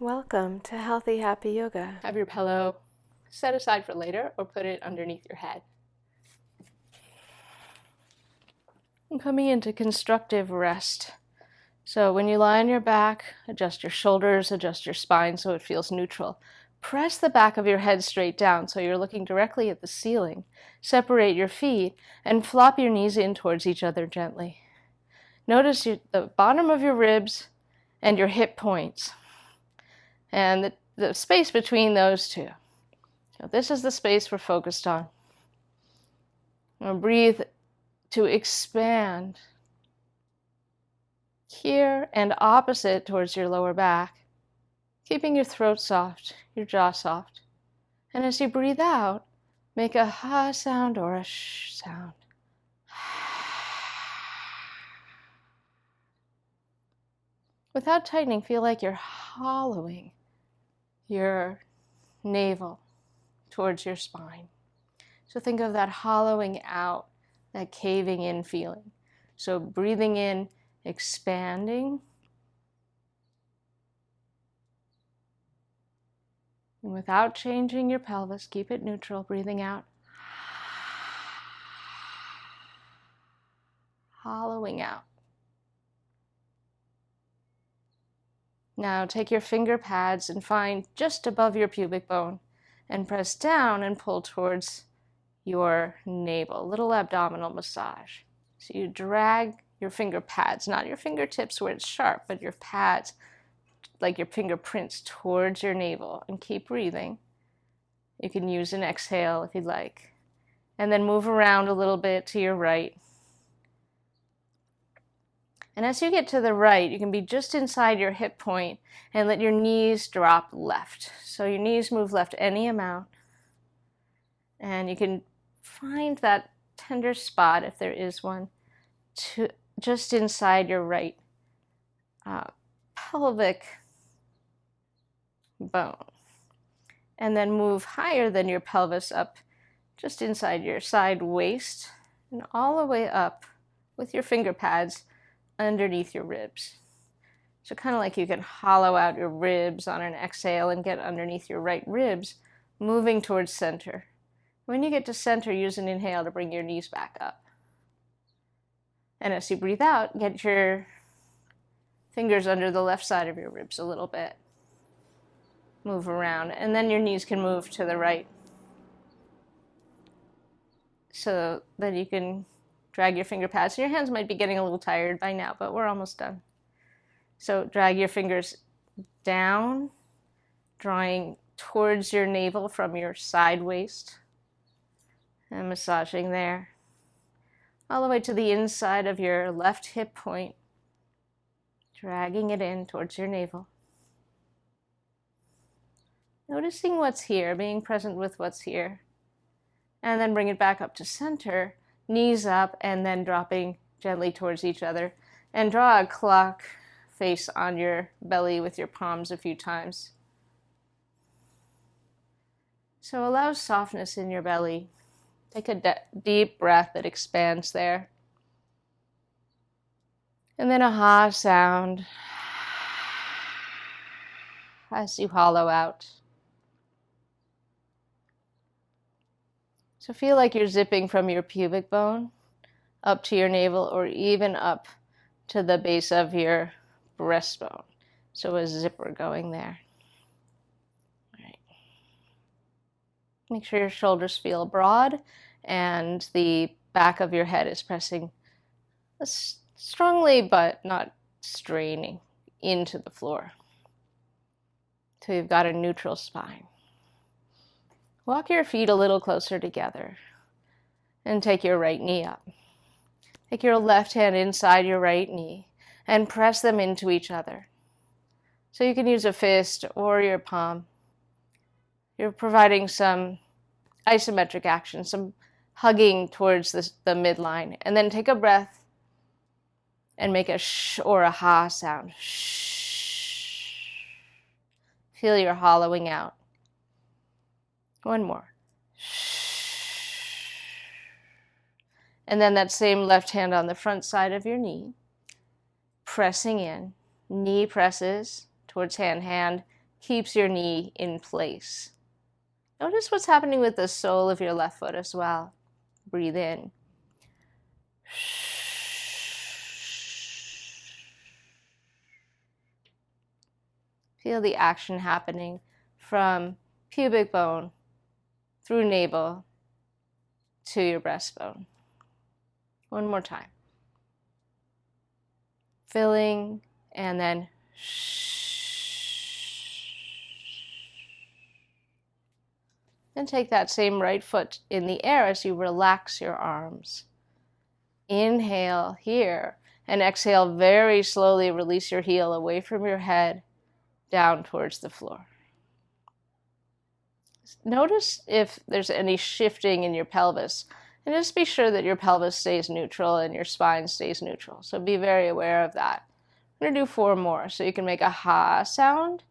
Welcome to Healthy Happy Yoga. Have your pillow set aside for later or put it underneath your head. And coming into constructive rest. So when you lie on your back, adjust your shoulders, adjust your spine so it feels neutral. Press the back of your head straight down so you're looking directly at the ceiling. Separate your feet and flop your knees in towards each other gently. Notice the bottom of your ribs and your hip points and the space between those two. So this is the space we're focused on. Now breathe to expand here and opposite towards your lower back, keeping your throat soft, your jaw soft. And as you breathe out, make a ha sound or a sh sound. Without tightening, feel like you're hollowing your navel towards your spine. So think of that hollowing out, that caving in feeling. So breathing in, expanding. And without changing your pelvis, keep it neutral, breathing out. Hollowing out. Now take your finger pads and find just above your pubic bone and press down and pull towards your navel, little abdominal massage. So you drag your finger pads, not your fingertips where it's sharp, but your pads, like your fingerprints, towards your navel, and keep breathing. You can use an exhale if you'd like. And then move around a little bit to your right. And as you get to the right, you can be just inside your hip point and let your knees drop left. So your knees move left any amount. And you can find that tender spot, if there is one, just inside your right pelvic bone. And then move higher than your pelvis up just inside your side waist and all the way up with your finger pads underneath your ribs. So kind of like you can hollow out your ribs on an exhale and get underneath your right ribs, moving towards center. When you get to center, use an inhale to bring your knees back up. And as you breathe out, get your fingers under the left side of your ribs a little bit. Move around, and then your knees can move to the right. So that you can drag your finger pads. Your hands might be getting a little tired by now, but we're almost done. So drag your fingers down, drawing towards your navel from your side waist, and massaging there. All the way to the inside of your left hip point, dragging it in towards your navel. Noticing what's here, being present with what's here. And then bring it back up to center, knees up, and then dropping gently towards each other. And draw a clock face on your belly with your palms a few times. So allow softness in your belly. Take a deep breath that expands there. And then a ha sound as you hollow out. So feel like you're zipping from your pubic bone up to your navel or even up to the base of your breastbone. So a zipper going there. All right. Make sure your shoulders feel broad and the back of your head is pressing strongly but not straining into the floor. So you've got a neutral spine. Walk your feet a little closer together and take your right knee up. Take your left hand inside your right knee and press them into each other. So you can use a fist or your palm. You're providing some isometric action, some hugging towards the midline. And then take a breath and make a sh or a ha sound. Shh. Feel your hollowing out. One more. And then that same left hand on the front side of your knee, pressing in. Knee presses towards hand, hand keeps your knee in place. Notice what's happening with the sole of your left foot as well. Breathe in. Feel the action happening from pubic bone through navel to your breastbone. One more time. Filling and then and take that same right foot in the air as you relax your arms. Inhale here and exhale very slowly. Release your heel away from your head down towards the floor. Notice if there's any shifting in your pelvis, and just be sure that your pelvis stays neutral and your spine stays neutral. So be very aware of that. I'm going to do 4 more. So you can make a ha sound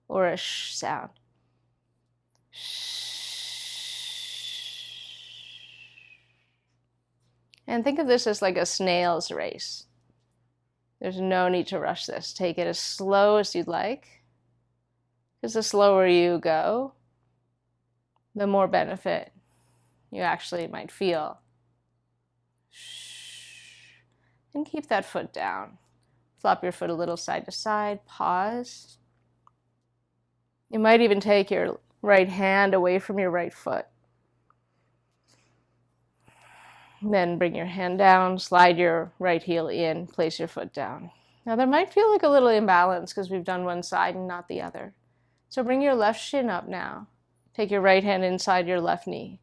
or a sh sound. And think of this as like a snail's race. There's no need to rush this. Take it as slow as you'd like, because the slower you go, the more benefit you actually might feel. And keep that foot down. Flop your foot a little side to side. Pause. You might even take your right hand away from your right foot. Then bring your hand down, slide your right heel in, place your foot down. Now there might feel like a little imbalance because we've done one side and not the other. So bring your left shin up now. Take your right hand inside your left knee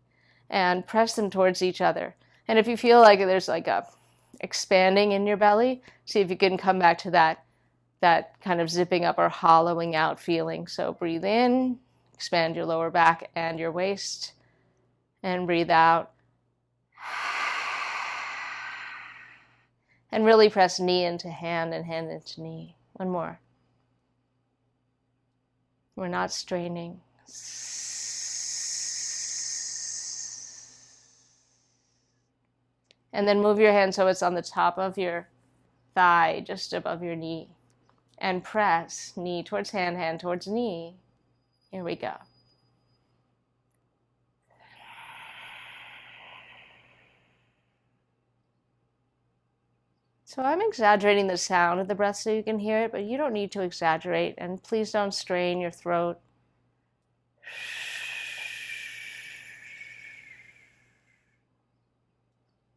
and press them towards each other. And if you feel like there's like a expanding in your belly, see if you can come back to that kind of zipping up or hollowing out feeling. So breathe in, expand your lower back and your waist, and breathe out. And really press knee into hand and hand into knee. One more. We're not straining. And then move your hand so it's on the top of your thigh, just above your knee. And press knee towards hand, hand towards knee. Here we go. So I'm exaggerating the sound of the breath so you can hear it, but you don't need to exaggerate, and please don't strain your throat.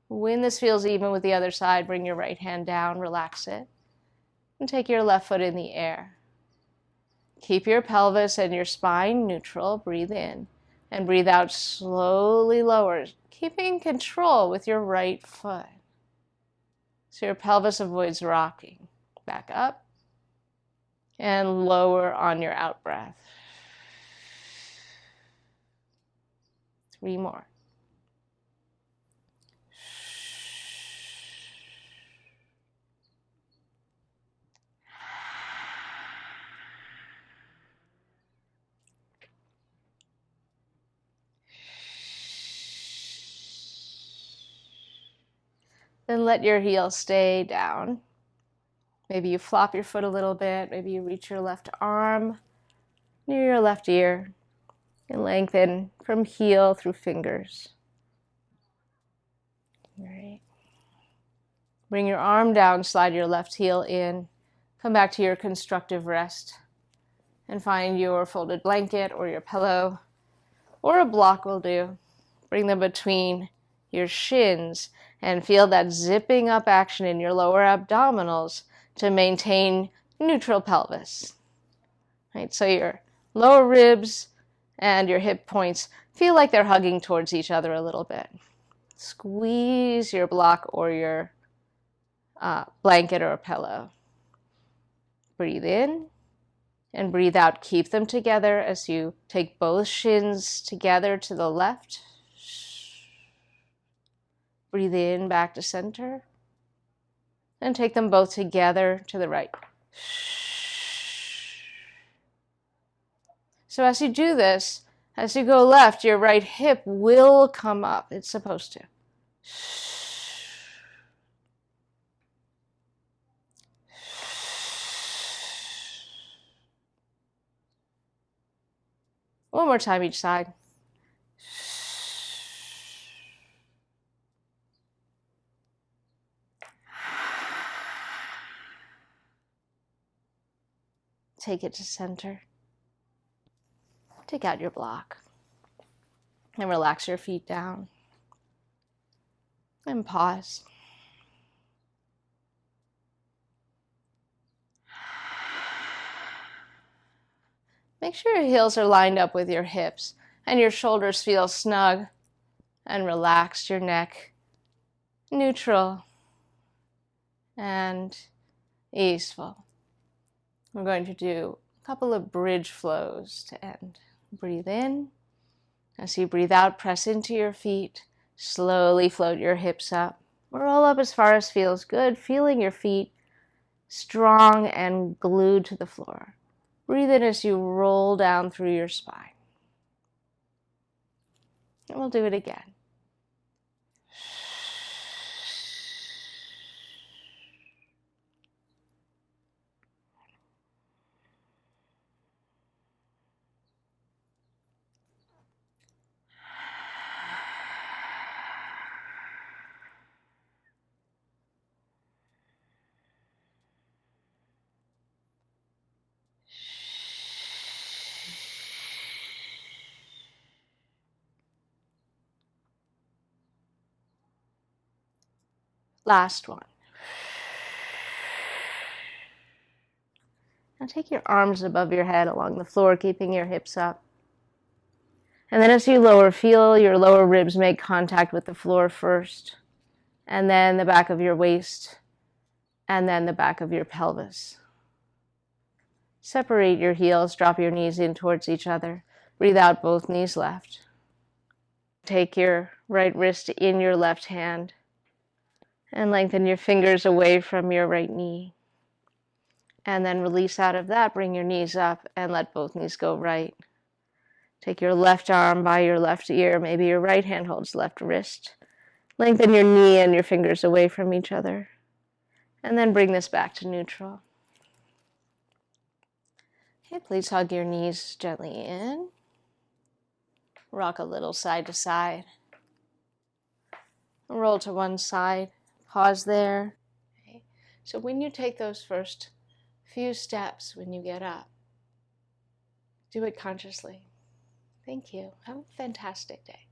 When this feels even with the other side, bring your right hand down, relax it, and take your left foot in the air. Keep your pelvis and your spine neutral. Breathe in and breathe out slowly lower, keeping control with your right foot. So your pelvis avoids rocking. Back up and lower on your out breath. 3 more. Then let your heel stay down. Maybe you flop your foot a little bit. Maybe you reach your left arm near your left ear and lengthen from heel through fingers. All right. Bring your arm down, slide your left heel in. Come back to your constructive rest and find your folded blanket or your pillow or a block will do. Bring them between your shins and feel that zipping up action in your lower abdominals to maintain neutral pelvis. Right, so your lower ribs and your hip points feel like they're hugging towards each other a little bit. Squeeze your block or your blanket or a pillow. Breathe in and breathe out. Keep them together as you take both shins together to the left. Breathe in back to center. And take them both together to the right. So as you do this, as you go left, your right hip will come up. It's supposed to. One more time each side. Take it to center. Take out your block. And relax your feet down. And pause. Make sure your heels are lined up with your hips and your shoulders feel snug and relaxed. Your neck neutral and easeful. We're going to do a couple of bridge flows to end. Breathe in. As you breathe out, press into your feet. Slowly float your hips up. Roll up as far as feels good, feeling your feet strong and glued to the floor. Breathe in as you roll down through your spine. And we'll do it again. Last one. Now take your arms above your head along the floor, keeping your hips up. And then as you lower, feel your lower ribs make contact with the floor first, and then the back of your waist, and then the back of your pelvis. Separate your heels, drop your knees in towards each other. Breathe out, both knees left. Take your right wrist in your left hand and lengthen your fingers away from your right knee. And then release out of that, bring your knees up and let both knees go right. Take your left arm by your left ear, maybe your right hand holds left wrist. Lengthen your knee and your fingers away from each other. And then bring this back to neutral. Okay, please hug your knees gently in. Rock a little side to side. Roll to one side. Pause there. Okay. So when you take those first few steps when you get up, do it consciously. Thank you. Have a fantastic day.